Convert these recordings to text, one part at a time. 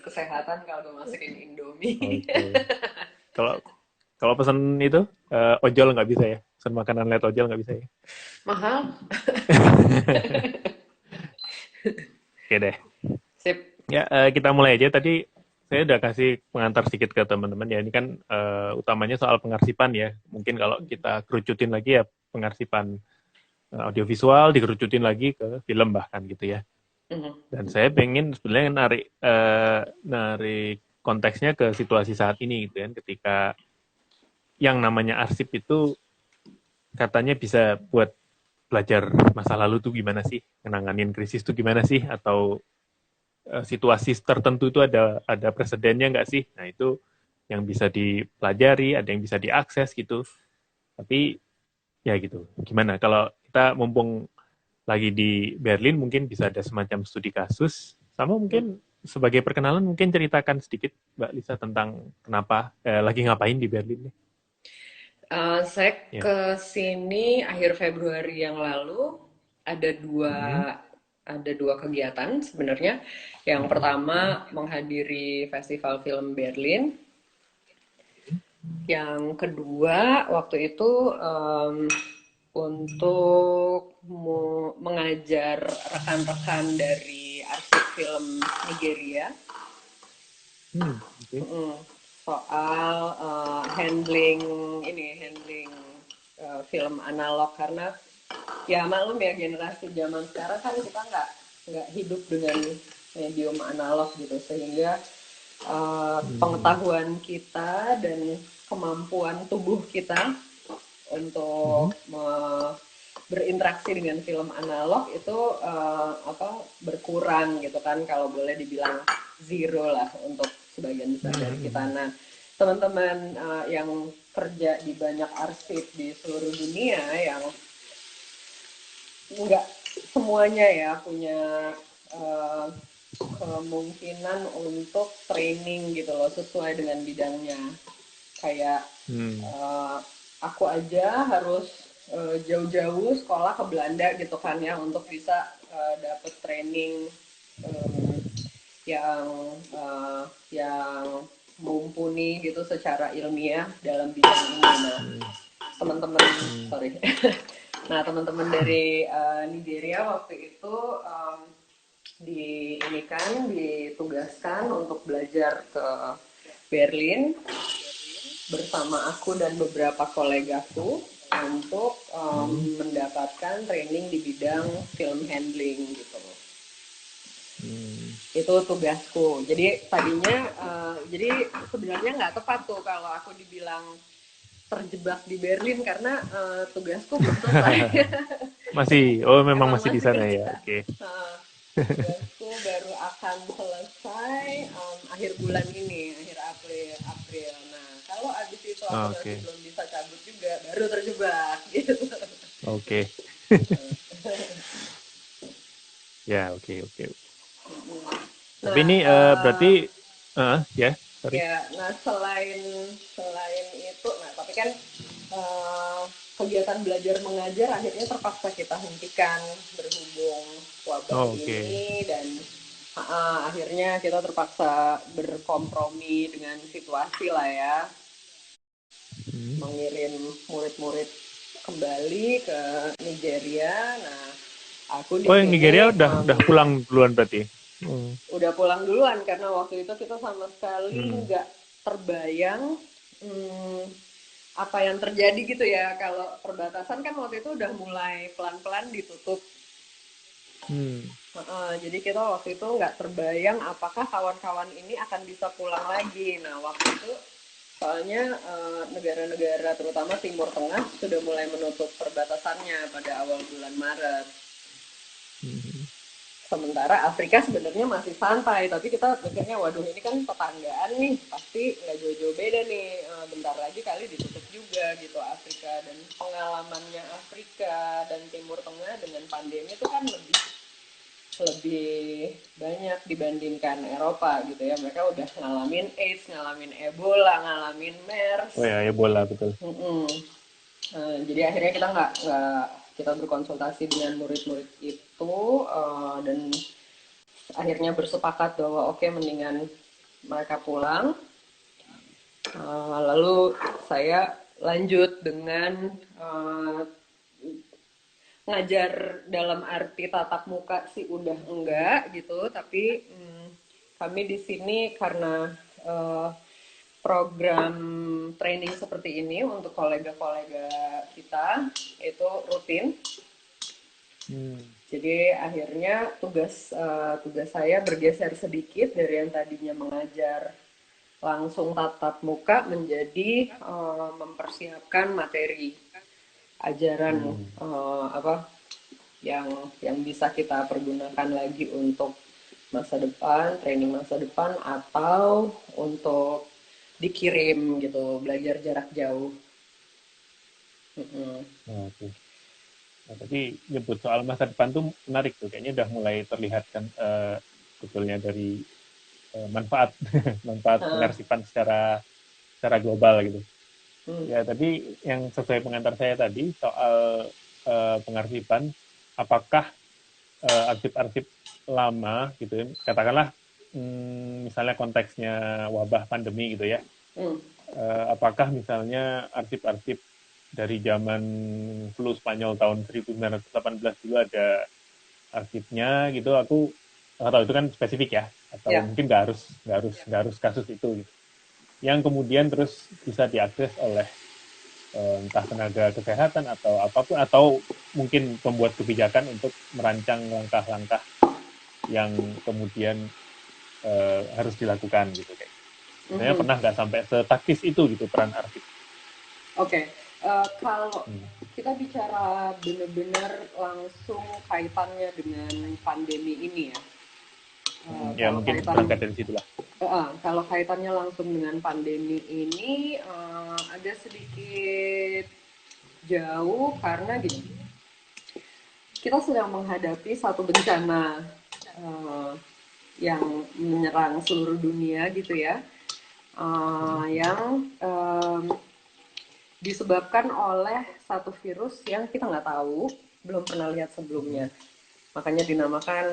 kesehatan kalau gue masukin Indomie. Oke. Kalau kalau pesan itu ojol nggak bisa ya? Pesan makanan lewat ojol nggak bisa ya? Mahal. Oke deh. Sip. Ya, kita mulai aja. Tadi saya udah kasih pengantar sedikit ke teman-teman ya. Ini kan utamanya soal pengarsipan ya. Mungkin kalau kita kerucutin lagi ya pengarsipan audiovisual, dikerucutin lagi ke film bahkan gitu ya. Mhm. Dan saya pengen sebenarnya narik konteksnya ke situasi saat ini gitu kan. Ketika yang namanya arsip itu katanya bisa buat belajar masa lalu tuh gimana sih, menanganin krisis tuh gimana sih, atau situasi tertentu itu ada presidennya nggak sih? Nah itu yang bisa dipelajari, ada yang bisa diakses gitu. Tapi ya gitu, gimana kalau kita mumpung lagi di Berlin mungkin bisa ada semacam studi kasus, sama mungkin sebagai perkenalan mungkin ceritakan sedikit Mbak Lisa tentang kenapa lagi ngapain di Berlin nih. Saya Ya. ke sini akhir Februari yang lalu ada dua Hmm. ada dua kegiatan sebenarnya. Yang Hmm. pertama menghadiri Festival Film Berlin. Yang kedua waktu itu untuk mengajar rekan-rekan dari arsip film Nigeria. Oke. Mm, soal handling film analog karena ya maklum ya generasi zaman sekarang kan kita nggak hidup dengan medium analog gitu sehingga Hmm. pengetahuan kita dan kemampuan tubuh kita untuk Hmm. berinteraksi dengan film analog itu berkurang gitu kan kalau boleh dibilang zero lah untuk sebagian besar dari kita. Hmm. Nah teman-teman yang kerja di banyak arsip di seluruh dunia yang nggak semuanya ya punya uh, kemungkinan untuk training gitu loh sesuai dengan bidangnya kayak Hmm. uh, aku aja harus jauh-jauh sekolah ke Belanda gitu kan ya untuk bisa dapet training um, yang yang mumpuni gitu secara ilmiah dalam bidang ini. Nah, Hmm. teman-teman Hmm. sorry. Nah, teman-teman dari Nigeria waktu itu di ini kan ditugaskan untuk belajar ke Berlin bersama aku dan beberapa kolegaku untuk Hmm. mendapatkan training di bidang film handling gitu. Hmm. Itu tugasku. Jadi tadinya, jadi sebenarnya nggak tepat tuh kalau aku dibilang terjebak di Berlin karena tugasku belum selesai. Oh memang Emang masih di masih sana ya, kerja. oke. Uh, tugasku baru akan selesai akhir bulan ini, akhir April. April. Nah, kalau abis itu aku masih Oke, belum bisa cabut juga, baru terjebak gitu. oke. Ya, oke, oke. Tapi Nah, ini berarti, ya, sorry. ya, nah selain itu, nah tapi kan uh, kegiatan belajar mengajar akhirnya terpaksa kita hentikan berhubung wabah Oh, oke. ini dan akhirnya kita terpaksa berkompromi dengan situasi lah ya, Hmm. mengirim murid-murid kembali ke Nigeria. Nah, aku di Oh, yang sini Nigeria udah pulang duluan berarti. Hmm. udah pulang duluan karena waktu itu kita sama sekali Hmm. nggak terbayang hmm, apa yang terjadi gitu ya kalau perbatasan kan waktu itu udah mulai pelan-pelan ditutup. Hmm. Jadi kita waktu itu nggak terbayang apakah kawan-kawan ini akan bisa pulang lagi. Nah waktu itu soalnya negara-negara terutama Timur Tengah sudah mulai menutup perbatasannya pada awal bulan Maret. Hmm. Sementara Afrika sebenarnya masih santai, tapi kita pikirnya waduh ini kan tetanggaan nih, pasti nggak jauh-jauh beda nih, bentar lagi kali ditutup juga gitu Afrika. Dan pengalamannya Afrika dan Timur Tengah dengan pandemi itu kan lebih lebih banyak dibandingkan Eropa gitu ya. Mereka udah ngalamin AIDS, ngalamin Ebola, ngalamin MERS. Oh ya, Ebola betul. Mm-mm. Jadi akhirnya kita nggak kita berkonsultasi dengan murid-murid itu dan akhirnya bersepakat bahwa oke mendingan mereka pulang. Lalu saya lanjut dengan ngajar dalam arti tatap muka sih udah enggak gitu, tapi kami di sini karena eh, program training seperti ini untuk kolega-kolega kita itu rutin. Hmm. Jadi akhirnya tugas saya bergeser sedikit dari yang tadinya mengajar langsung tatap muka menjadi mempersiapkan materi ajaran Hmm. apa yang bisa kita pergunakan lagi untuk masa depan, training masa depan atau untuk dikirim gitu, belajar jarak jauh. Mm-mm. Oke. Nah, tadi nyebut soal masa depan tuh menarik tuh. Kayaknya udah mulai terlihat kan sebetulnya dari manfaat manfaat Hah, pengarsipan secara global gitu. hmm, Ya tadi yang sesuai pengantar saya tadi soal pengarsipan, apakah arsip-arsip lama gitu ya, katakanlah misalnya konteksnya wabah pandemi gitu ya, hmm, apakah misalnya arsip-arsip dari zaman flu Spanyol tahun 1918 dulu ada arsipnya gitu, aku nggak tahu itu kan spesifik ya, atau ya, mungkin nggak harus kasus itu gitu, yang kemudian terus bisa diakses oleh entah tenaga kesehatan atau apapun, atau mungkin pembuat kebijakan untuk merancang langkah-langkah yang kemudian harus dilakukan gitu kayak. Misalnya mhm. pernah nggak sampai setaktis itu gitu peran arsip? Oke, kalau Hmm. kita bicara benar-benar langsung kaitannya dengan pandemi ini ya. Ya Kalau mungkin kaitan berangkat dari situlah. kalau kaitannya langsung dengan pandemi ini agak sedikit jauh karena gini, kita sedang menghadapi satu bencana eh, yang menyerang seluruh dunia gitu ya, yang disebabkan oleh satu virus yang kita nggak tahu, belum pernah lihat sebelumnya. Makanya dinamakan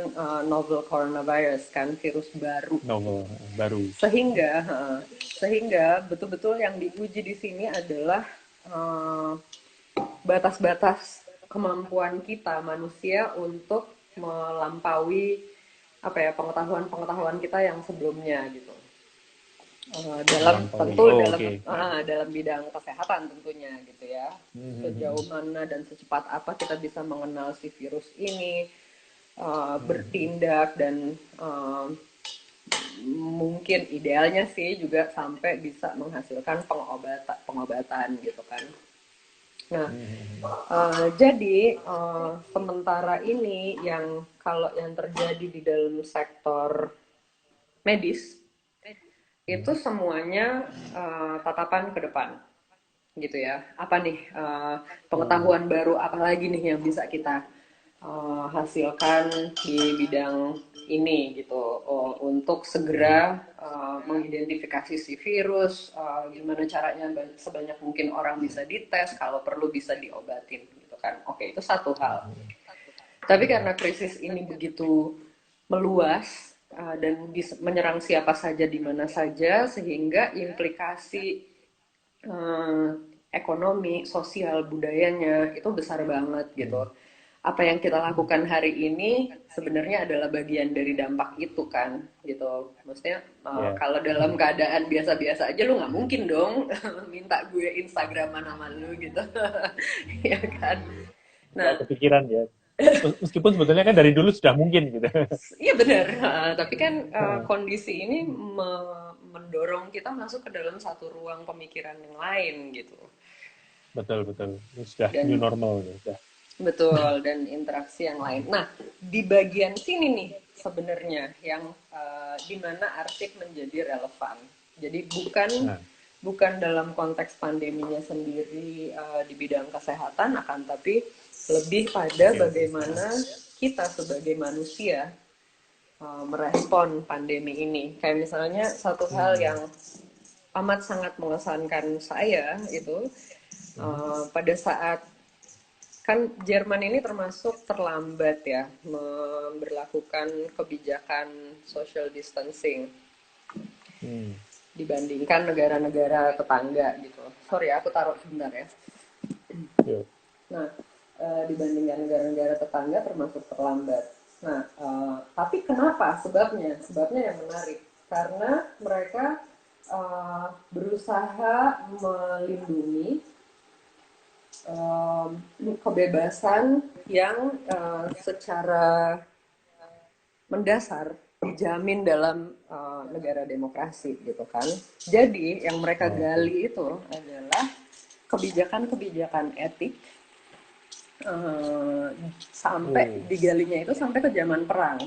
novel coronavirus kan, virus baru. Novel baru. Sehingga sehingga betul-betul yang diuji di sini adalah eh, batas-batas kemampuan kita manusia untuk melampaui apa ya pengetahuan-pengetahuan kita yang sebelumnya gitu. Dalam Melampaui. tentu Oh, dalam oke. dalam bidang kesehatan tentunya gitu ya. Sejauh Hmm. mana dan secepat apa kita bisa mengenal si virus ini, bertindak dan mungkin idealnya sih juga sampai bisa menghasilkan pengobatan gitu kan. Nah, jadi sementara ini yang kalau yang terjadi di dalam sektor medis itu semuanya tatapan ke depan gitu ya. Apa nih Oh. pengetahuan baru apa lagi nih yang bisa kita hasilkan di bidang ini gitu untuk segera mengidentifikasi si virus, gimana caranya sebanyak mungkin orang bisa dites, kalau perlu bisa diobatin gitu kan. Oke, itu satu hal. Tapi karena krisis ini begitu meluas dan bisa menyerang siapa saja di mana saja, sehingga implikasi eh, ekonomi, sosial, budayanya itu besar banget gitu. Apa yang kita lakukan hari ini sebenarnya adalah bagian dari dampak itu kan gitu. Maksudnya Ya. kalau dalam keadaan biasa-biasa aja lu nggak mungkin dong minta gue Instagraman sama lu gitu. Ya kan. Nggak Nah, kepikiran ya. Meskipun sebetulnya kan dari dulu sudah mungkin gitu. iya benar, tapi kan kondisi ini mendorong kita masuk ke dalam satu ruang pemikiran yang lain gitu. Betul, betul. Ini sudah new Dan normal nih, sudah. betul, dan interaksi yang lain. Nah, di bagian sini nih sebenarnya yang di mana arsip menjadi relevan. Jadi bukan Nah. bukan dalam konteks pandeminya sendiri di bidang kesehatan, akan tapi lebih pada Oke, oke. bagaimana kita sebagai manusia merespon pandemi ini. Kayak misalnya satu hal Hmm. yang amat sangat mengesankan saya itu pada saat kan Jerman ini termasuk terlambat ya memberlakukan kebijakan social distancing. dibandingkan negara-negara tetangga gitu. Sorry, aku taruh sebentar ya. Yo. Nah, dibandingkan negara-negara tetangga termasuk terlambat. Nah, tapi kenapa? Sebabnya, sebabnya yang menarik. Karena mereka berusaha melindungi kebebasan yang secara mendasar dijamin dalam negara demokrasi gitu kan. Jadi yang mereka Oh, oke. gali itu adalah kebijakan-kebijakan etik eh, sampai Oh, digalinya itu sampai ke zaman perang.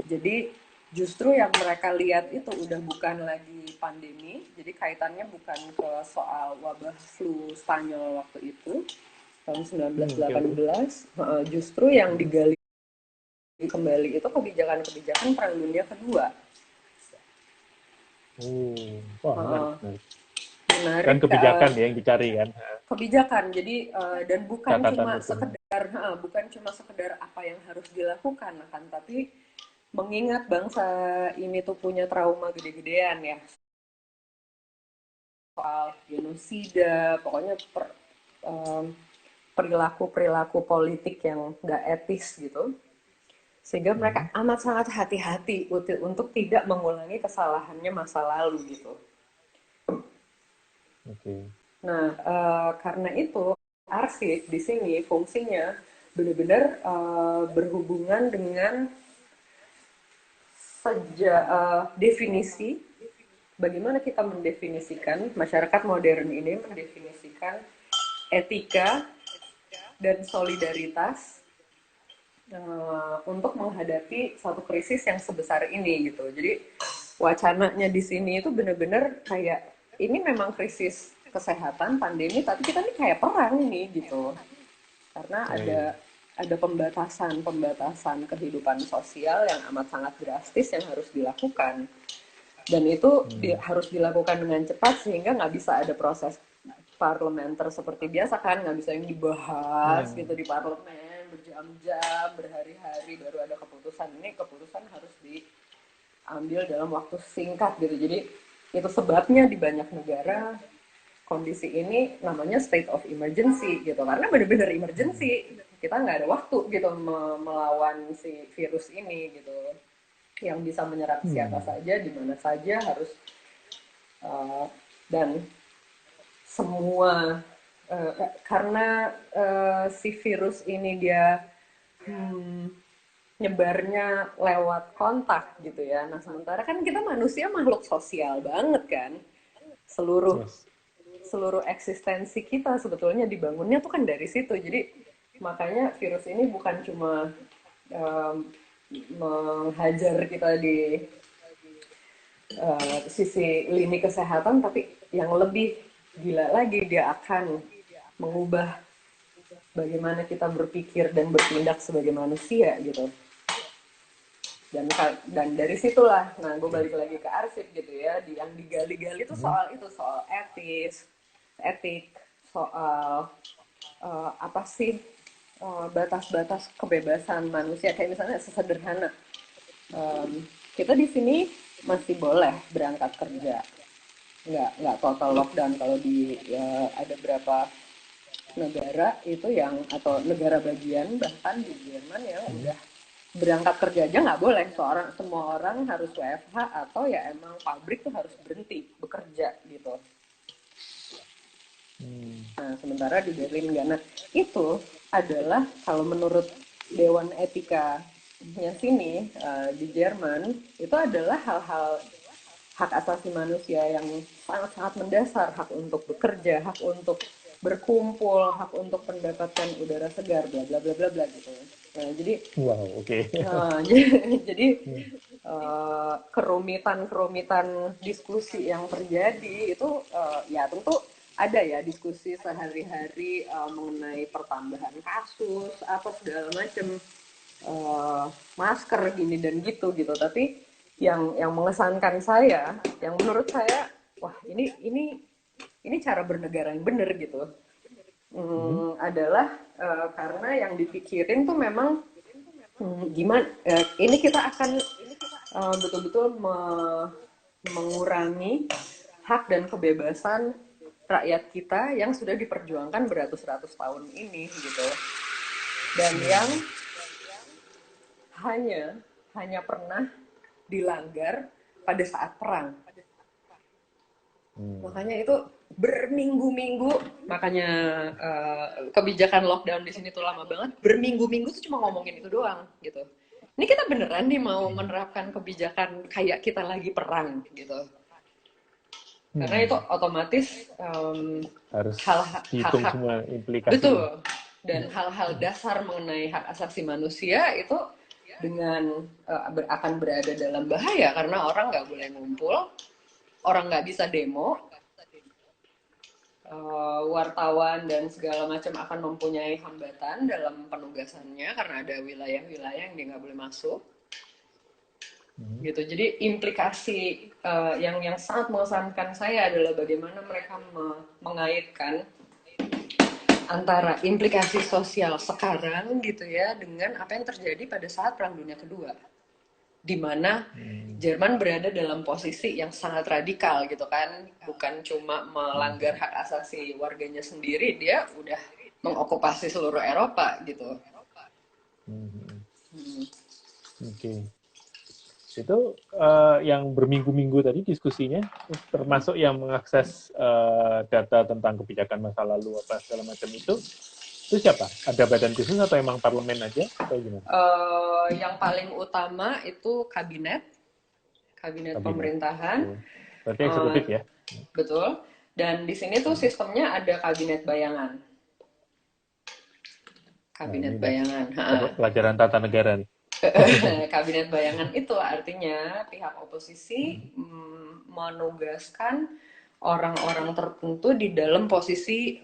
Jadi justru yang mereka lihat itu udah bukan lagi pandemi, jadi kaitannya bukan ke soal wabah flu Spanyol waktu itu tahun oke oke. 1918, justru yang digali kembali itu kebijakan-kebijakan Perang Dunia Kedua. Oh, wah menarik, Heeh. menarik. Kan Menarik, kebijakan ya yang dicari kan, kebijakan. Jadi dan bukan catatan cuma hukum. sekedar bukan cuma sekedar apa yang harus dilakukan kan, tapi mengingat bangsa ini tuh punya trauma gede-gedean ya soal genosida, pokoknya perilaku-perilaku politik yang nggak etis gitu. Sehingga mereka Hmm, amat sangat hati-hati untuk tidak mengulangi kesalahannya masa lalu gitu. oke. Nah, karena itu arsip di sini fungsinya benar-benar berhubungan dengan definisi bagaimana kita mendefinisikan masyarakat modern ini mendefinisikan etika dan solidaritas untuk menghadapi satu krisis yang sebesar ini gitu. Jadi wacananya di sini itu benar-benar kayak ini memang krisis kesehatan pandemi, tapi kita nih kayak perang nih gitu. Karena Ya, ya. ada pembatasan kehidupan sosial yang amat sangat drastis yang harus dilakukan. Dan itu Hmm, harus dilakukan dengan cepat sehingga nggak bisa ada proses parlementer seperti biasa kan, nggak bisa yang dibahas hmm, gitu di parlemen berjam-jam berhari-hari baru ada keputusan. Ini keputusan harus diambil dalam waktu singkat gitu. Jadi itu sebabnya di banyak negara kondisi ini namanya state of emergency gitu, karena benar-benar hmm, emergency, kita nggak ada waktu gitu melawan si virus ini gitu, yang bisa menyerang siapa hmm, saja di mana saja harus uh, dan semua karena si virus ini dia hmm, nyebarnya lewat kontak gitu ya. Nah sementara kan kita manusia makhluk sosial banget kan, seluruh yes. seluruh eksistensi kita sebetulnya dibangunnya tuh kan dari situ. Jadi makanya virus ini bukan cuma um, menghajar kita di sisi lini kesehatan, tapi yang lebih gila lagi dia akan mengubah bagaimana kita berpikir dan bertindak sebagai manusia gitu. Dan dari situlah, nah gue balik lagi ke arsip gitu ya, yang digali-gali Hmm, itu soal etik, soal apa sih batas-batas kebebasan manusia, kayak misalnya sesederhana kita di sini masih boleh berangkat kerja, nggak total lockdown. Kalau di ada berapa negara itu yang atau negara bagian bahkan di Jerman yang hmm, udah berangkat kerja aja nggak boleh, seorang semua orang harus WFH atau ya emang pabrik tuh harus berhenti bekerja gitu. hmm, Nah sementara di Berlin nggak. Nah itu adalah kalau menurut Dewan Etikanya sini di Jerman itu adalah hal-hal hak asasi manusia yang sangat-sangat mendasar, hak untuk bekerja, hak untuk berkumpul, hak untuk mendapatkan udara segar, bla bla bla bla bla gitu. Nah, jadi wow, oke. jadi Hmm, kerumitan-kerumitan diskusi yang terjadi itu ya tentu ada ya diskusi sehari-hari mengenai pertambahan kasus apa segala macam, masker gini dan gitu gitu. Tapi yang mengesankan saya, yang menurut saya wah ini cara bernegara yang benar gitu, hmm, adalah karena yang dipikirin tuh memang gimana ini kita akan betul-betul mengurangi hak dan kebebasan rakyat kita yang sudah diperjuangkan beratus-ratus tahun ini gitu. Dan yang hanya pernah dilanggar pada saat perang. Makanya itu berminggu-minggu, makanya kebijakan lockdown di sini tuh lama banget. Berminggu-minggu tuh cuma ngomongin itu doang gitu. Ini kita beneran nih mau menerapkan kebijakan kayak kita lagi perang gitu. Karena itu otomatis harus hal-hal dihitung semua implikasinya. betul, dan hal-hal dasar mengenai hak asasi manusia itu dengan akan berada dalam bahaya karena orang nggak boleh ngumpul, orang nggak bisa demo, wartawan dan segala macam akan mempunyai hambatan dalam penugasannya karena ada wilayah-wilayah yang dia nggak boleh masuk. Gitu. Jadi implikasi yang sangat mengesankan saya adalah bagaimana mereka mengaitkan antara implikasi sosial sekarang gitu ya dengan apa yang terjadi pada saat Perang Dunia Kedua, di mana Jerman berada dalam posisi yang sangat radikal gitu kan, bukan cuma melanggar hak asasi warganya sendiri, dia udah mengokupasi seluruh Eropa gitu. Oke. Itu yang berminggu-minggu tadi diskusinya, termasuk yang mengakses data tentang kebijakan masa lalu apa segala macam itu siapa? Ada badan khusus atau emang parlemen aja atau gimana? Yang paling utama itu kabinet pemerintahan. Berarti eksekutif ya? Betul. Dan di sini tuh sistemnya ada kabinet bayangan. Kabinet bayangan. Pelajaran tata negara nih. Kabinet bayangan itu artinya pihak oposisi menugaskan orang-orang tertentu di dalam posisi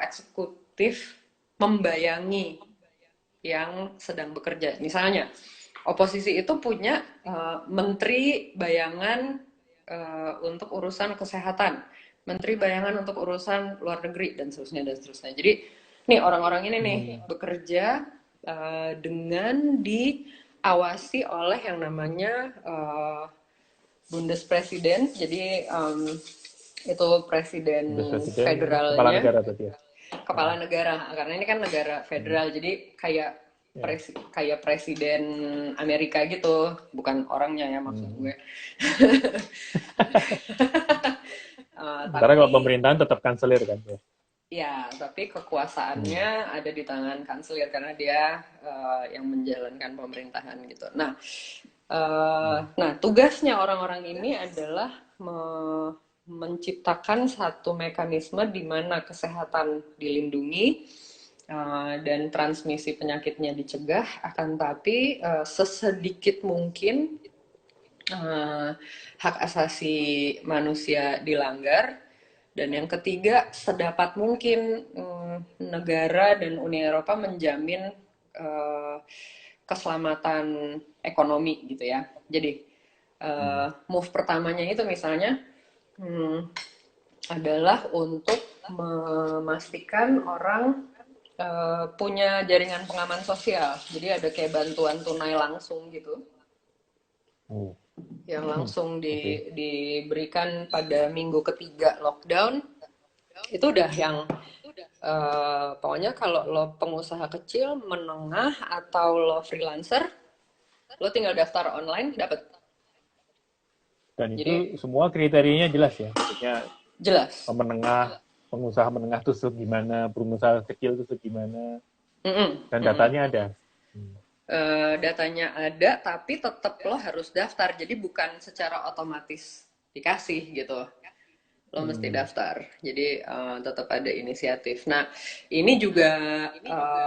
eksekutif membayangi yang sedang bekerja. Misalnya, oposisi itu punya menteri bayangan untuk urusan kesehatan, menteri bayangan untuk urusan luar negeri, dan seterusnya, dan seterusnya. Jadi, nih orang-orang ini nih bekerja dengan diawasi oleh yang namanya Bundespräsident, jadi itu presiden federalnya, kepala negara tadi ya. Kepala negara, karena ini kan negara federal, jadi kayak presiden Amerika gitu, bukan orangnya ya maksud gue. Sementara kalau pemerintahan tetap kanselir kan ya. Ya, tapi kekuasaannya ada di tangan kanselir karena dia yang menjalankan pemerintahan gitu. Nah, tugasnya orang-orang ini adalah menciptakan satu mekanisme di mana kesehatan dilindungi dan transmisi penyakitnya dicegah, akan tapi sesedikit mungkin hak asasi manusia dilanggar. Dan yang ketiga, sedapat mungkin negara dan Uni Eropa menjamin keselamatan ekonomi gitu ya. Jadi move pertamanya itu misalnya adalah untuk memastikan orang punya jaringan pengaman sosial. Jadi ada kayak bantuan tunai langsung gitu. Yang langsung diberikan pada minggu ketiga lockdown. Itu udah yang pokoknya kalau lo pengusaha kecil, menengah, atau lo freelancer, lo tinggal daftar online dapat. Dan jadi, itu semua kriterianya jelas ya, maksudnya jelas. Pengusaha menengah itu gimana, pengusaha kecil itu gimana, dan datanya ada. Datanya ada, tapi tetap lo harus daftar. Jadi bukan secara otomatis dikasih gitu. Lo mesti daftar. Jadi tetap ada inisiatif. Nah, ini juga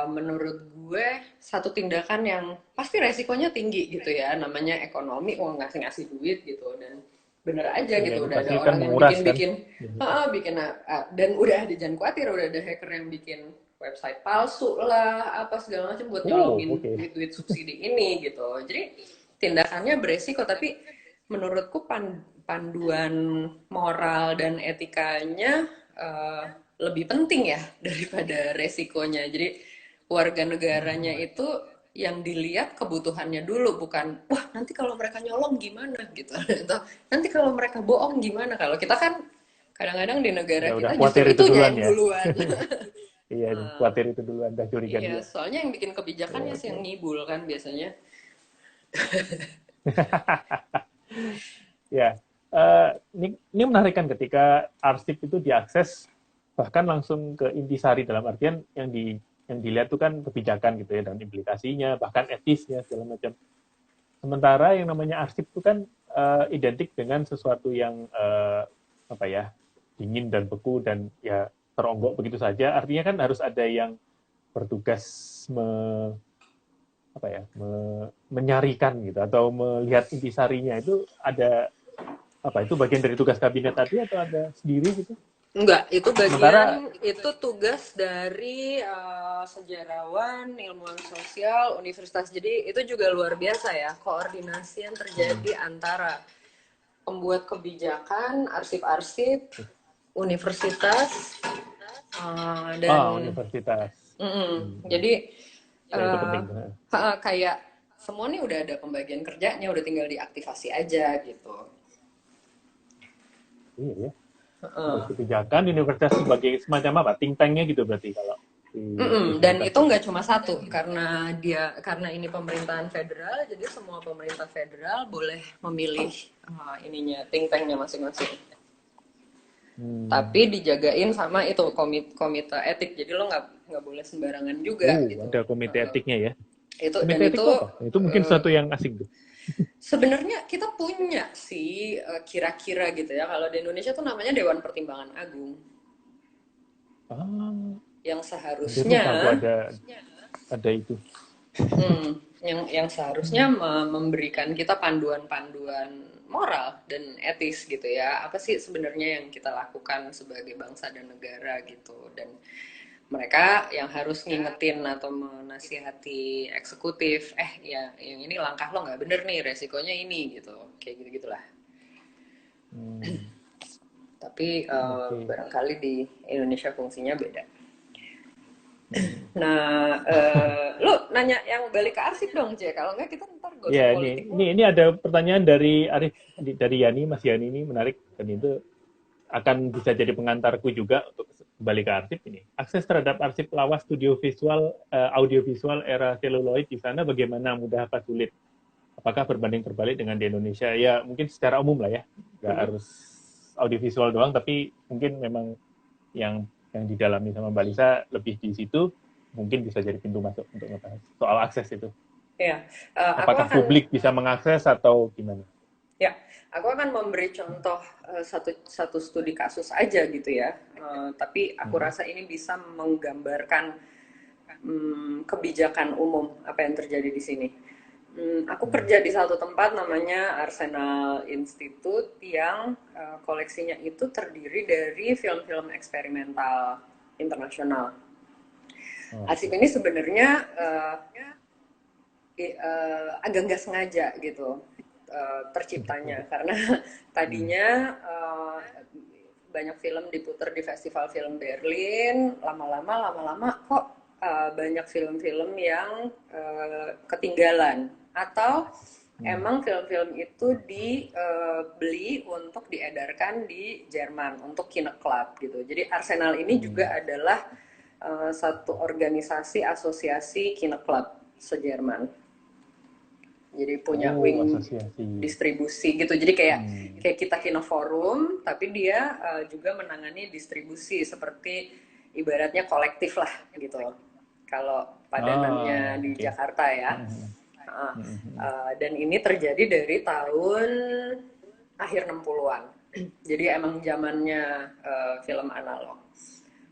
menurut gue satu tindakan yang pasti resikonya tinggi gitu ya. Namanya ekonomi, ngasih duit gitu. Dan bener aja gitu, udah ada orang yang bikin dan udah ada, jangan khawatir, udah ada hacker yang bikin website palsu lah, apa segala macam buat nyolongin duit subsidi ini gitu. Jadi tindakannya beresiko, tapi menurutku panduan moral dan etikanya lebih penting ya daripada resikonya. Jadi warga negaranya itu yang dilihat kebutuhannya dulu, bukan wah nanti kalau mereka nyolong gimana gitu atau nanti kalau mereka bohong gimana. Kalau kita kan kadang-kadang di negara Ya udah kita khawatir justru itu itunya duluan yang ya. duluan. Iya, Nah, khawatir itu duluan, dah curiga iya, duluan. soalnya yang bikin Ya, kebijakannya sih oke. yang ngibul kan biasanya. Ya, ini menarik kan ketika arsip itu diakses bahkan langsung ke intisari, dalam artian yang dilihat itu kan kebijakan gitu ya, dan implikasinya bahkan etisnya segala macam. Sementara yang namanya arsip itu kan identik dengan sesuatu yang apa ya, dingin dan beku dan ya teronggok begitu saja. Artinya kan harus ada yang bertugas apa ya, menyarikan gitu atau melihat intisarinya. Itu ada apa, itu bagian dari tugas kabinet tadi atau ada sendiri gitu? Enggak, itu Sementara bagian, itu tugas dari sejarawan, ilmuwan sosial, universitas. Jadi itu juga luar biasa ya, koordinasi yang terjadi antara pembuat kebijakan, arsip-arsip, universitas, dan universitas. jadi Ya itu uh, penting tuh. kayak semua nih udah ada pembagian kerjanya, udah tinggal diaktifasi aja gitu. Iya ya. Buat kebijakan universitas sebagai semacam apa? Think tanknya gitu berarti kalau di Dan universitas itu itu. nggak cuma satu, karena ini pemerintahan federal, jadi semua pemerintah federal boleh memilih ininya think tanknya masing-masing. Hmm. Tapi dijagain sama itu komite etik, jadi lo nggak boleh sembarangan juga gitu. Ada komite etiknya ya. Itu dan Komite etik itu itu apa? Itu mungkin eh, sesuatu yang asing tuh. sebenarnya kita punya sih kira-kira gitu ya. Kalau di Indonesia tuh namanya Dewan Pertimbangan Agung, Ah, yang hampir lupa aku seharusnya ada itu. yang seharusnya memberikan kita panduan-panduan moral dan etis gitu ya. Apa sih sebenarnya yang kita lakukan sebagai bangsa dan negara gitu. Dan mereka yang harus ngingetin atau menasihati eksekutif, ya yang ini langkah lo nggak bener nih, resikonya ini gitu. Kayak gitu-gitulah. Hmm, Tapi oke. barangkali di Indonesia fungsinya beda. Hmm. Nah, lu nanya yang balik ke arsip dong, C. Kalau nggak kita ntar gosip Ya, politik ini mulu. ada pertanyaan dari Arif, dari Yani, Mas Yani, ini menarik, dan itu akan bisa jadi pengantarku juga untuk kembali ke arsip ini. Akses terhadap arsip lawas studio visual, audiovisual era seluloid di sana bagaimana, mudah apa sulit? Apakah berbanding terbalik dengan di Indonesia? Ya mungkin secara umum lah ya, nggak Mhm. harus audiovisual doang, tapi mungkin memang yang didalami sama Mbak Lisa lebih di situ, mungkin bisa jadi pintu masuk untuk ngebahas soal akses itu. Ya, aku Apakah akan publik bisa mengakses atau gimana? ya, aku akan memberi contoh satu studi kasus aja gitu ya. Tapi aku Hmm. rasa ini bisa menggambarkan kebijakan umum apa yang terjadi di sini. Aku Hmm. kerja di satu tempat namanya Arsenal Institute yang koleksinya itu terdiri dari film-film eksperimental internasional. Arsip Oke. ini sebenarnya agak nggak sengaja gitu terciptanya karena Hmm. tadinya banyak film diputar di festival film Berlin, lama-lama kok banyak film-film yang ketinggalan atau Hmm. emang film-film itu dibeli untuk diedarkan di Jerman untuk Kino Club gitu. Jadi Arsenal ini Hmm. juga adalah satu organisasi asosiasi Kino Club se-Jerman. Jadi punya Oh, wing asosiasi. distribusi gitu. Jadi kayak Hmm. kayak kita Kino Forum, tapi dia juga menangani distribusi seperti ibaratnya kolektif lah gitu. Kalau padanannya di Oke. Jakarta ya. Hmm. Uh, Hmm. Hmm. dan ini terjadi dari tahun akhir 60-an. Jadi emang zamannya film analog.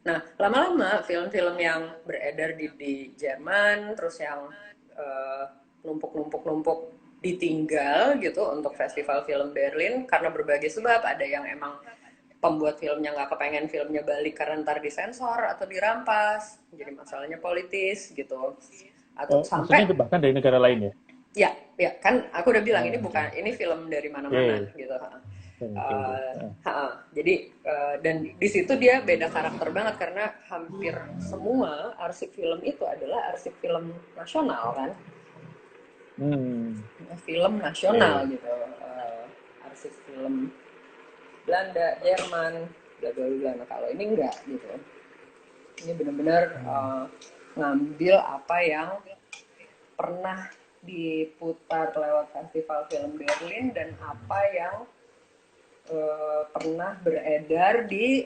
Nah, lama-lama film-film yang beredar di Jerman, terus yang eh, numpuk-numpuk-numpuk ditinggal gitu untuk festival film Berlin karena berbagai sebab. Ada yang emang pembuat filmnya nggak kepengen filmnya balik karena ntar disensor atau dirampas, jadi masalahnya politis gitu. Atau Oh, maksudnya sampai bahkan dari negara lain ya? ya kan aku udah bilang ini Oh, oke. bukan ini film dari Oke. mana-mana gitu. Oke, oke. Jadi dan di situ dia beda karakter banget karena hampir semua arsip film itu adalah arsip film nasional kan, Hmm, film ya, nasional ya. gitu, arsip film Belanda, Jerman, bla bla bla. Nah kalau ini enggak gitu, ini benar-benar Hmm, ngambil apa yang pernah diputar lewat festival film Berlin dan apa yang pernah beredar di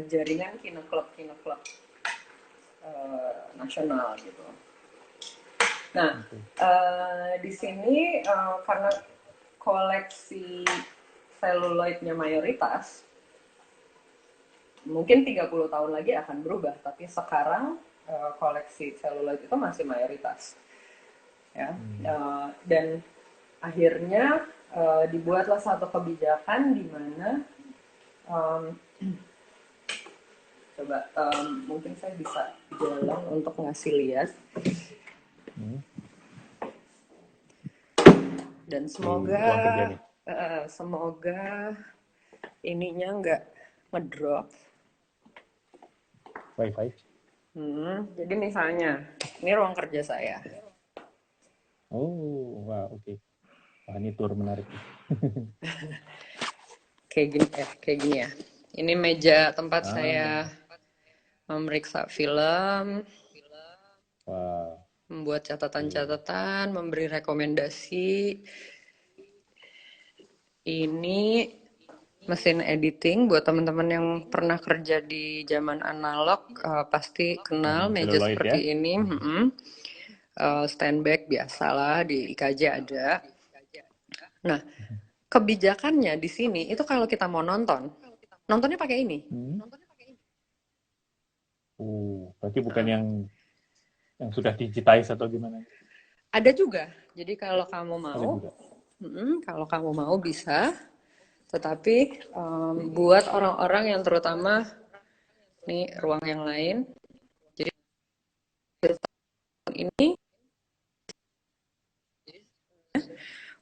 jaringan kinoklub nasional gitu. Nah, oke. di sini karena koleksi seluloidnya mayoritas, mungkin 30 tahun lagi akan berubah, tapi sekarang koleksi seluloid itu masih mayoritas. Ya, Hmm. dan akhirnya dibuatlah satu kebijakan di mana um, coba mungkin saya bisa jalan untuk ngasih lihat Hmm. dan Di ruang kerja semoga nih, semoga ininya nggak ngedrop. wifi. Jadi misalnya ini ruang kerja saya Oh, wah, oke. Wah, ini tour menarik nih. kayak gini ya. Ini meja tempat saya Ah, memeriksa film, wah, membuat oke. catatan-catatan, memberi rekomendasi. Ini mesin editing buat teman-teman yang pernah kerja di zaman analog pasti kenal Yang meja seluloid seperti ya. ini. Stand back biasalah di IKJ ada. Nah, kebijakannya di sini itu kalau kita mau nonton, nontonnya pakai ini. Hmm. Berarti bukan Nah, yang sudah digitize atau gimana? ada juga. Jadi kalau kamu Ada mau, juga. kalau kamu mau bisa. Tetapi buat orang-orang yang terutama nih ruang yang lain, jadi ini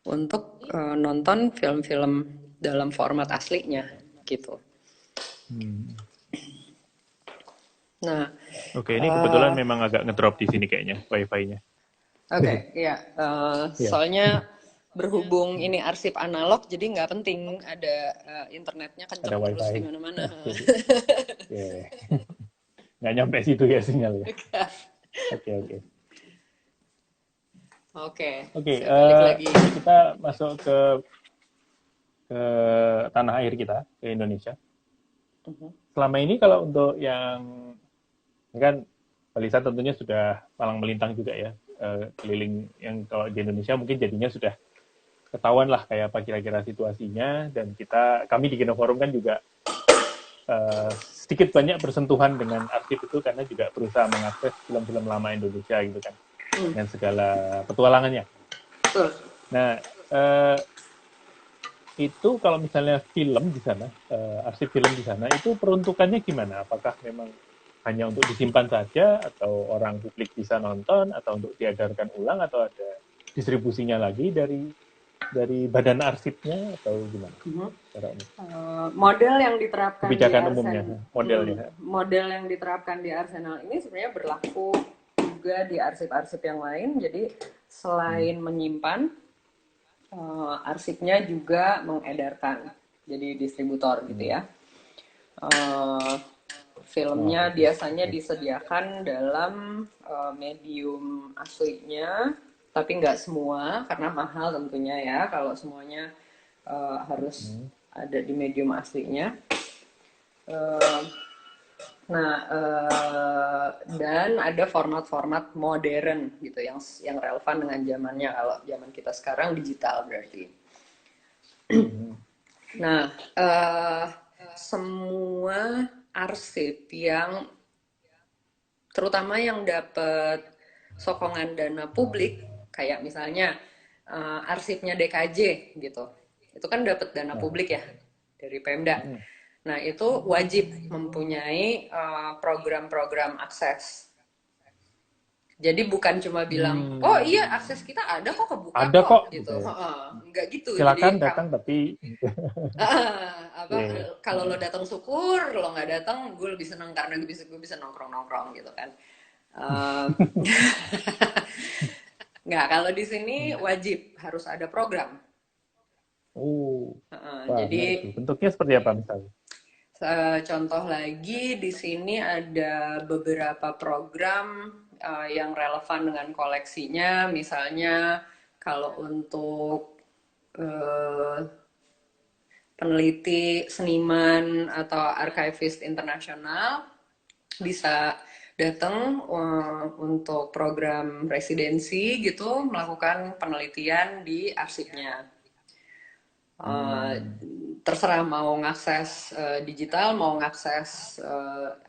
untuk nonton film-film dalam format aslinya gitu. Hmm. Nah, Oke, ini kebetulan uh, memang agak ngedrop di sini kayaknya, wifi-nya. oke, ya, Iya, soalnya berhubung ini arsip analog, jadi nggak penting ada internetnya ada kenceng terus di wifi. mana-mana. Jadi, ya, nggak nyampe situ ya sinyalnya. Oke, oke. Oke, Oke, saya balik lagi. kita masuk ke tanah air kita, ke Indonesia. Selama ini kalau untuk yang ini kan Balisa tentunya sudah malang melintang juga ya, keliling yang kalau di Indonesia mungkin jadinya sudah ketahuan lah kayak apa kira-kira situasinya, dan kami di Genoforum kan juga sedikit banyak bersentuhan dengan arsip itu karena juga berusaha mengakses film-film lama Indonesia gitu kan, Hmm, dengan segala petualangannya. betul. Nah, eh, itu kalau misalnya film di sana, arsip film di sana, itu peruntukannya gimana? Apakah memang hanya untuk disimpan saja, atau orang publik bisa nonton, atau untuk diedarkan ulang, atau ada distribusinya lagi dari badan arsipnya, atau gimana? Mhm. Cara umum. Model yang diterapkan di Kebijakan umumnya, modelnya. model yang diterapkan di Arsenal ini sebenarnya berlaku juga di arsip-arsip yang lain. Jadi Hmm. selain menyimpan, arsipnya juga mengedarkan. Jadi distributor gitu Hmm. ya. Eh, Oh, Filmnya oke, biasanya oke. disediakan dalam medium aslinya, tapi nggak semua karena mahal tentunya ya. Kalau semuanya harus Hmm. ada di medium aslinya. Eh, nah, dan ada format-format modern gitu yang relevan dengan zamannya. Kalau zaman kita sekarang digital berarti. Hmm. Nah, semua arsip yang terutama yang dapat sokongan dana publik kayak misalnya arsipnya DKJ gitu itu kan dapat dana Nah, publik ya dari Pemda. hmm. Nah itu wajib mempunyai program-program akses Jadi bukan cuma bilang, oh Hmm, iya akses kita ada kok, kebuka ada kok kok gitu gitu. ya. Enggak gitu. Silakan Jadi datang tapi apa ya. kalau lo datang syukur, lo nggak datang gue lebih seneng karena gue bisa nongkrong nongkrong gitu kan. Eh, nggak, kalau di sini wajib harus ada program. Oh, wah Jadi menarik tuh. Bentuknya seperti apa misalnya? contoh lagi di sini ada beberapa program yang relevan dengan koleksinya. Misalnya kalau untuk eh, peneliti, seniman atau archivis internasional bisa datang untuk program residensi gitu, melakukan penelitian di arsipnya. Uh, Hmm, Terserah mau ngakses digital, mau ngakses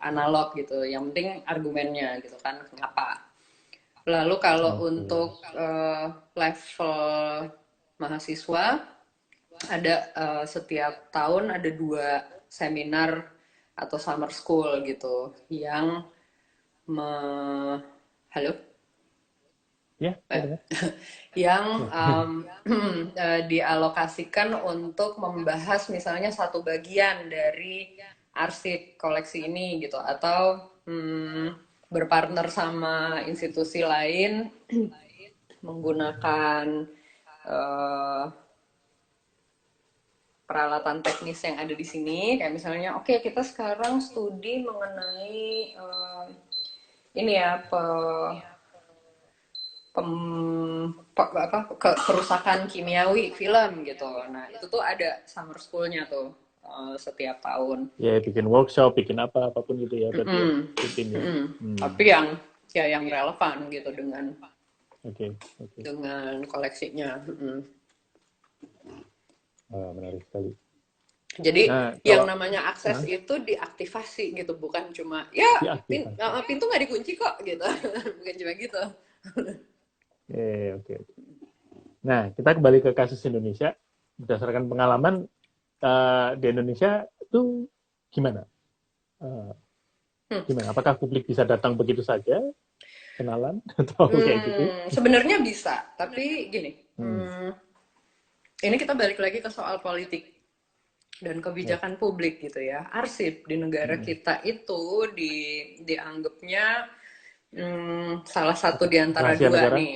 analog gitu. Yang penting argumennya gitu kan, kenapa. Lalu kalau oke. untuk level mahasiswa, ada setiap tahun ada 2 seminar atau summer school gitu yang me halo Ya, saya dengar. yang Ya. dialokasikan untuk membahas misalnya satu bagian dari arsip koleksi ini gitu, atau berpartner sama institusi lain menggunakan eh, peralatan teknis yang ada di sini, kayak misalnya oke kita sekarang studi mengenai ini ya kerusakan kimiawi film gitu. Nah itu tuh ada summer schoolnya tuh setiap tahun. Ya, bikin workshop, bikin apa, apapun gitu ya, berarti ya, Mm-mm. rutin ya. Mm-mm. Hmm, Tapi yang ya yang relevan gitu dengan oke, oke. koleksinya. Mm-mm. Wah, menarik sekali. Jadi Nah, yang kalau namanya akses nah, itu diaktifasi gitu, bukan cuma ya diaktifasi. pintu nggak dikunci kok gitu, bukan cuma gitu. Oke, oke. Nah, kita kembali ke kasus Indonesia. Berdasarkan pengalaman di Indonesia itu gimana? Eh, Hmm. Gimana? Apakah publik bisa datang begitu saja, kenalan, atau kayak gitu? Sebenarnya bisa, tapi gini, Hmm, ini kita balik lagi ke soal politik dan ya. kebijakan publik gitu ya. Arsip di negara Hmm. kita itu dianggapnya salah satu di antara Rahasia dua negara? nih.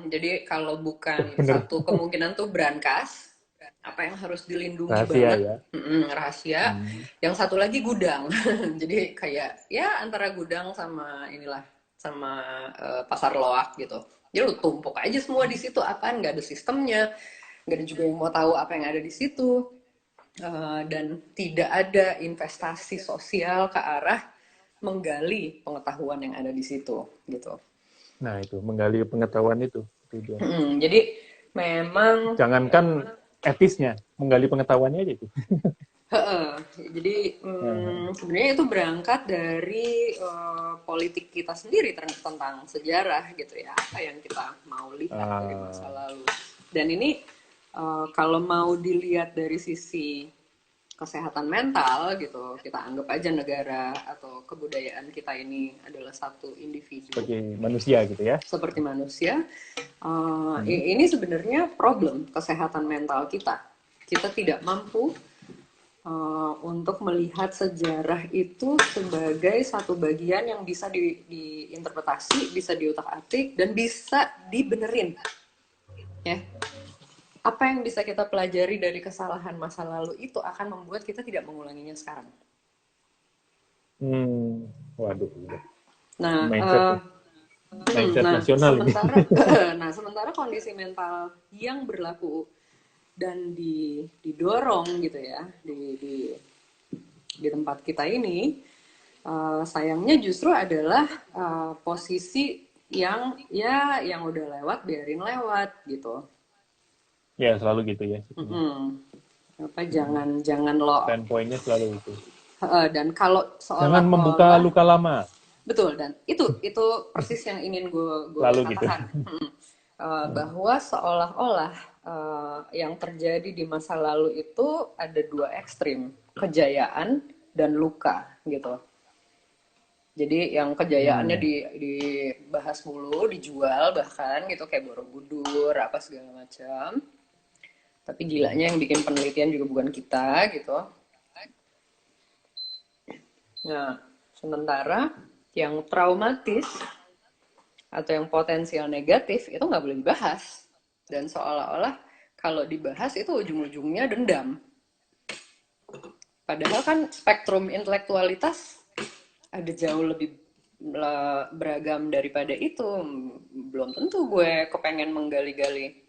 Jadi kalau Oh, bukan bener. satu kemungkinan tuh brankas, apa yang harus dilindungi Rahasia banget, ya. rahasia. Hmm. Yang satu lagi gudang. Jadi kayak ya antara gudang sama inilah, sama pasar loak gitu. Jadi lu tumpuk aja semua di situ, apaan, nggak ada sistemnya, nggak ada juga yang mau tahu apa yang ada di situ. Dan tidak ada investasi sosial ke arah menggali pengetahuan yang ada di situ gitu. Nah, itu menggali pengetahuan itu dia. Jadi memang Jangankan etisnya, menggali pengetahuannya aja itu. heeh, jadi Nah, sebenarnya itu berangkat dari politik kita sendiri tentang sejarah gitu ya, apa yang kita mau lihat dari masa ah, lalu. Dan ini kalau mau dilihat dari sisi kesehatan mental gitu, kita anggap aja negara atau kebudayaan kita ini adalah satu individu sebagai manusia gitu ya. seperti manusia. Hmm. Ini sebenarnya problem kesehatan mental kita. Kita tidak mampu untuk melihat sejarah itu sebagai satu bagian yang bisa diinterpretasi, bisa diutak-atik, dan bisa dibenerin. Ya, apa yang bisa kita pelajari dari kesalahan masa lalu itu akan membuat kita tidak mengulanginya sekarang. Hmm. Waduh, Nah, mindset tuh. Mindset nah nasional ini. sementara, nah sementara kondisi mental yang berlaku dan didorong gitu ya di tempat kita ini, sayangnya justru adalah posisi yang ya yang udah lewat biarin lewat gitu. Ya, selalu gitu ya. Apa jangan jangan lo Standpointnya selalu itu. dan kalau Jangan membuka seolah-olah luka lama. betul, dan itu persis yang ingin gue Selalu gitu. katakan. Bahwa seolah-olah yang terjadi di masa lalu itu ada 2 ekstrim, kejayaan dan luka gitu. Jadi yang kejayaannya Hmm. dibahas mulu, dijual bahkan gitu kayak Borobudur apa segala macam. Tapi Hmm. gilanya yang bikin penelitian juga bukan kita gitu. Nah, sementara yang traumatis atau yang potensial negatif itu nggak boleh dibahas. Dan seolah-olah kalau dibahas itu ujung-ujungnya dendam. Padahal kan spektrum intelektualitas ada jauh lebih beragam daripada itu. Belum tentu gue kepengen menggali-gali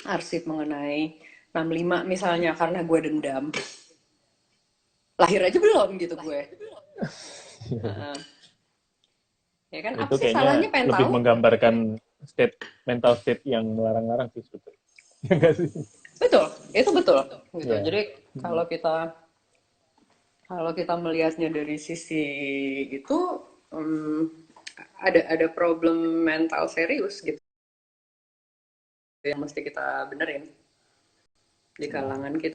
arsip mengenai 65 misalnya karena gue dendam. Lahir aja belum gitu gue. Uh, ya kan apa Itu sih salahnya kayaknya pengen lebih tahu? menggambarkan mental state yang melarang-larang sih sebetulnya. Ya nggak sih? Betul, itu betul gitu. Ya. Jadi Hmm. kalau kita melihatnya dari sisi itu ada problem mental serius gitu yang mesti kita benerin di kalangan kita.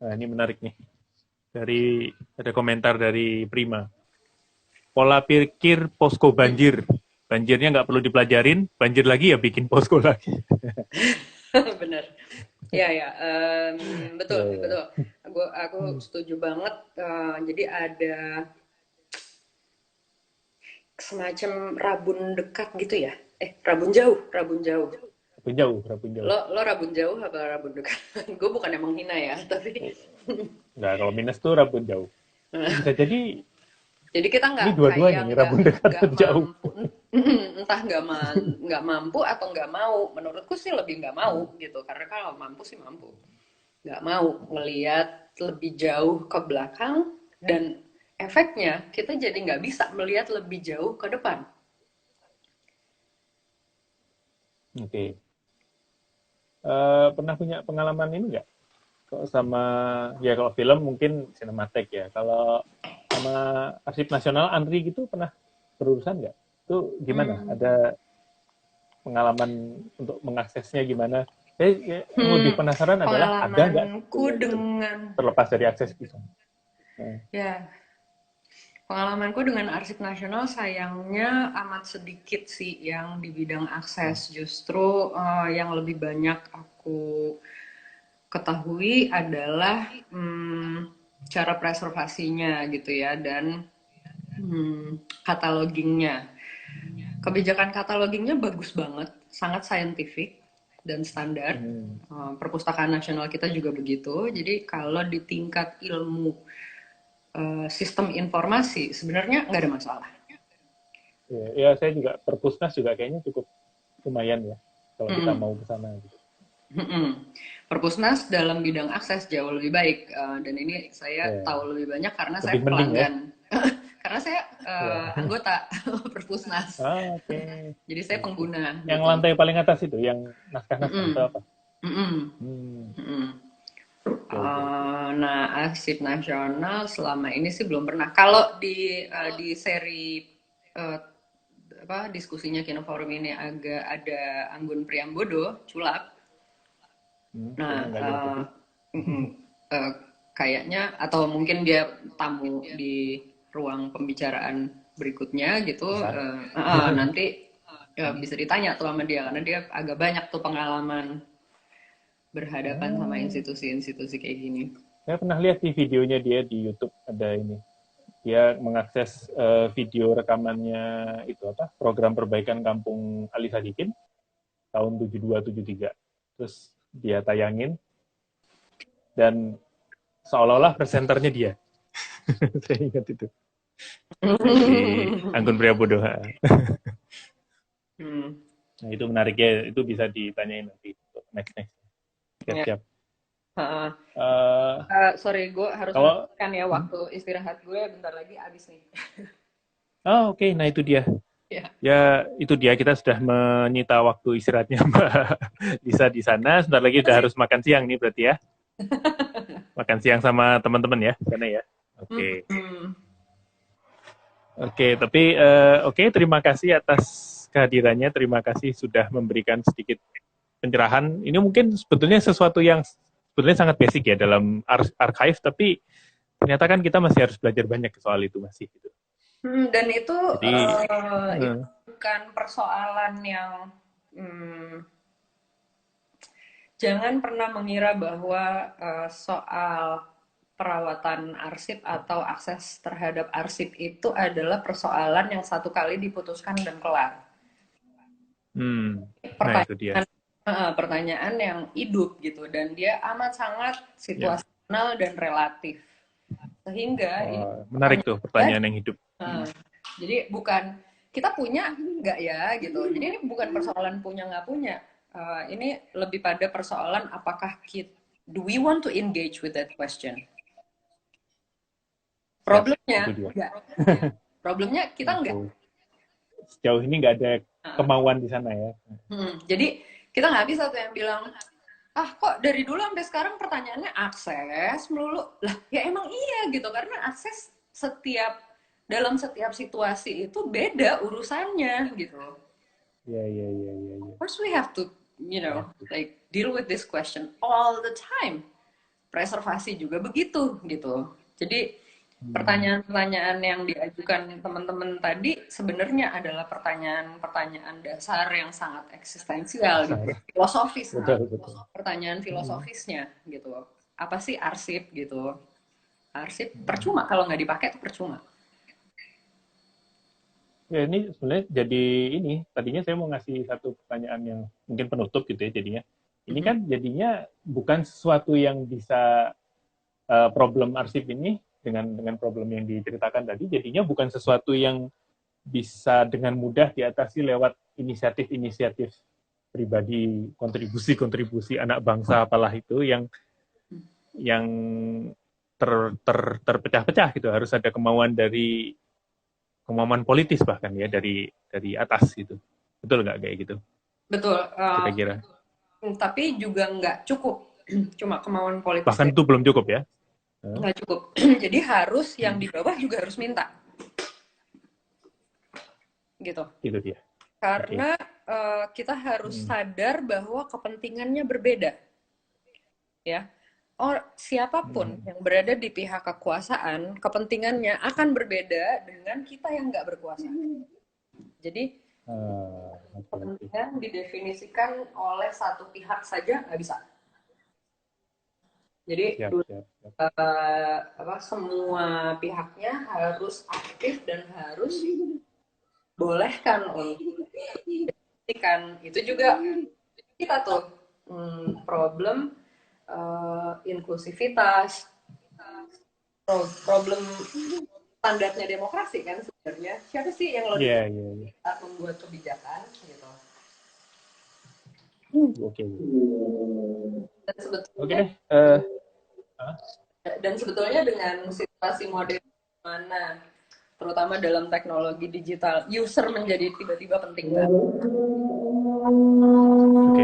Nah, ini menarik nih. Ada komentar dari Prima. Pola pikir posko banjir. Banjirnya nggak perlu dipelajarin, banjir lagi ya bikin posko lagi. Bener. Ya ya, Ya, betul ya. betul. Aku setuju banget. Jadi ada semacam rabun dekat gitu ya. Rabun jauh, rabun jauh. Rabun jauh, rabun jauh. Lo rabun jauh apa rabun dekat? Gue bukan emang hina ya, tapi Nggak, kalau minus tuh rabun jauh. Bisa jadi jadi kita ini nggak dua-duanya kayak nih, rabun dekat nggak dan jauh. mampu, entah nggak mampu atau nggak mau. Menurutku sih lebih nggak mau gitu, karena kalau mampu sih mampu. Nggak mau ngelihat lebih jauh ke belakang dan efeknya kita jadi nggak bisa melihat lebih jauh ke depan. Oke. Pernah punya pengalaman ini nggak? Kok sama, ya kalau film mungkin sinematek ya. Kalau sama Arsip Nasional, Andri gitu pernah berurusan nggak? Itu gimana? Hmm, Ada pengalaman untuk mengaksesnya gimana? Yang lebih hmm, penasaran adalah ada nggak pengalamanku sebetulnya itu dengan terlepas dari akses bisa. Nah, ya pengalamanku dengan arsip nasional sayangnya amat sedikit sih yang di bidang akses. Justru yang lebih banyak aku ketahui adalah cara preservasinya gitu ya dan katalogingnya. Kebijakan katalogingnya bagus banget, sangat scientific dan standar. hmm, Perpustakaan nasional kita juga begitu. Jadi kalau di tingkat ilmu sistem informasi sebenarnya nggak ada masalah. ya, ya, saya juga perpusnas juga kayaknya cukup lumayan ya kalau kita Mm-mm. mau ke sana gitu. Mm-mm. Perpusnas dalam bidang akses jauh lebih baik dan ini saya Ya, tahu lebih banyak karena saya lebih mending ya. pelanggan, karena saya Ya. anggota Perpusnas, Ah, oke. Okay. jadi saya Okay. pengguna Yang gitu. lantai paling atas itu, yang naskah-naskah atau Mm-mm. apa? Mm-mm. Hmm, Mm-mm. oke, oke, oke. Nah, arsip nasional selama ini sih belum pernah. Kalau di seri eh, apa diskusinya Kino Forum ini agak ada Anggun Priambodo, Culap. Nah, Kayaknya nggak lihat tapi. eh, kayaknya atau mungkin dia tamu di ruang pembicaraan berikutnya gitu. Bisa. Nanti ya, bisa ditanya tuh sama dia karena dia agak banyak tuh pengalaman berhadapan sama Ah, institusi-institusi kayak gini. saya pernah lihat di videonya dia di YouTube ada ini. Dia mengakses video rekamannya itu apa? Program perbaikan kampung Ali Sadikin tahun 72-73. Terus dia tayangin dan seolah-olah presenternya dia. Saya ingat itu. Si Anggun Priambodo. Hmm. Nah, itu menarik ya. Itu bisa ditanyain nanti. Next, next. Ya. Siap-siap. Uh, Uh, sorry, gue harus kalau melanjutkan ya waktu istirahat gue bentar lagi abis nih. oh, oke, okay. Nah itu dia. Ya. Ya, itu dia kita sudah menyita waktu istirahatnya Mbak Lisa di sana. Sebentar lagi udah harus makan siang nih berarti ya. Makan siang sama teman-teman ya, sana ya. Oke. Okay. Hmm. Oke, okay, tapi oke, terima kasih atas kehadirannya. Terima kasih sudah memberikan sedikit pencerahan. Ini mungkin sebetulnya sesuatu yang sebetulnya sangat basic ya dalam archive, tapi ternyata kan kita masih harus belajar banyak soal itu masih gitu. Dan itu Jadi bukan persoalan yang jangan pernah mengira bahwa soal perawatan arsip atau akses terhadap arsip itu adalah persoalan yang satu kali diputuskan dan kelar. nah itu dia. Pertanyaan yang hidup gitu, dan dia amat sangat situasional dan relatif. Sehingga ini menarik tuh pertanyaan yang hidup. Jadi bukan kita punya nggak ya gitu. Jadi ini bukan persoalan punya nggak punya. Ini lebih pada persoalan apakah do we want to engage with that question? Problemnya enggak. Problemnya kita enggak. Sejauh ini nggak ada kemauan di sana ya. Jadi kita nggak bisa tuh yang bilang, kok dari dulu sampai sekarang pertanyaannya akses melulu. Lah ya emang iya gitu, karena akses dalam setiap situasi itu beda urusannya gitu. Iya. Of course we have to, like deal with this question all the time. Preservasi juga begitu gitu. Jadi pertanyaan-pertanyaan yang diajukan teman-teman tadi sebenarnya adalah pertanyaan-pertanyaan dasar yang sangat eksistensial, gitu. Filosofis. Betul. Pertanyaan filosofisnya gitu. Apa sih arsip gitu? Arsip percuma kalau nggak dipakai itu percuma. Ya ini sebenarnya jadi tadinya saya mau ngasih satu pertanyaan yang mungkin penutup gitu ya jadinya. Ini kan jadinya bukan sesuatu yang bisa problem arsip ini dengan problem yang diceritakan tadi, jadinya bukan sesuatu yang bisa dengan mudah diatasi lewat inisiatif-inisiatif pribadi, kontribusi anak bangsa apalah itu yang terpecah-pecah gitu. Harus ada kemauan politis bahkan ya dari atas gitu. Betul nggak kayak gitu? Betul. Kira-kira. Tapi juga nggak cukup cuma kemauan politis. Bahkan itu belum cukup ya? Nggak cukup. Jadi harus yang di bawah juga harus minta. Gitu. Itu dia. Karena kita harus sadar bahwa kepentingannya berbeda. Ya. Siapapun yang berada di pihak kekuasaan, kepentingannya akan berbeda dengan kita yang nggak berkuasa. Jadi kepentingan didefinisikan oleh satu pihak saja nggak bisa. Jadi semua pihaknya harus aktif dan harus bolehkan untuk itu juga kita tuh problem inklusivitas, problem standarnya demokrasi kan sebenarnya. Siapa sih yang saat membuat kebijakan gitu? Oke. Dan sebetulnya dengan situasi modern mana, terutama dalam teknologi digital, user menjadi tiba-tiba penting banget. Oke.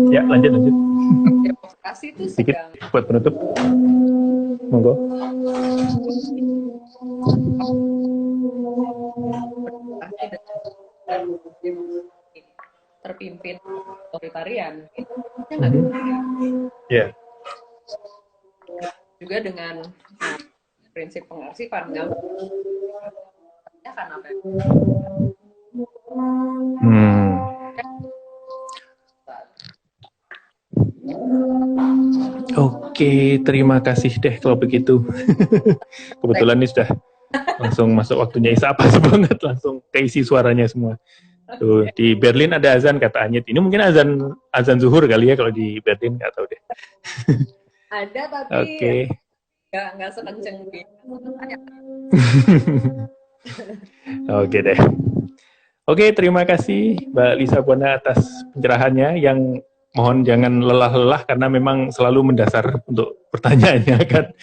Ya, lanjut. Demokrasi itu sedikit buat penutup. Monggo. Terpimpin otoritarian. Ya. Juga dengan prinsip pengarsipan, kan apa? Oke, terima kasih deh kalau begitu. Kebetulan ini sudah langsung masuk waktunya Isa apa banget, langsung keisi suaranya semua. Tuh, di Berlin ada azan kata Anyit. Ini mungkin azan zuhur kali ya kalau di Berlin, nggak tahu deh. Ada tapi nggak sekenceng di. Oke deh. Oke, terima kasih Mbak Lisa Buana atas pencerahannya yang mohon jangan lelah-lelah karena memang selalu mendasar untuk pertanyaannya kan.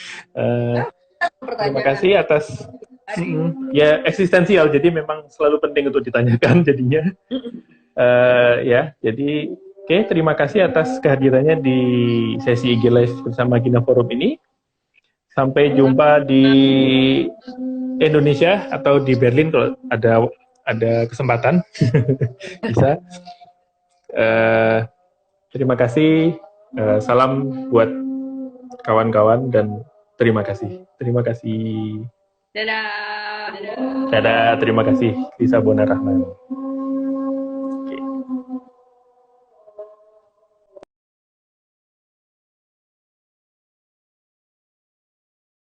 Terima kasih atas ya eksistensial, jadi memang selalu penting untuk ditanyakan jadinya. Jadi terima kasih atas kehadirannya di sesi IG Live bersama Gina Forum ini. Sampai jumpa di Indonesia atau di Berlin kalau ada kesempatan. Bisa. Terima kasih. Salam buat kawan-kawan dan terima kasih. Terima kasih. Dadah. Dadah, terima kasih. Lisa Bonar Rahman.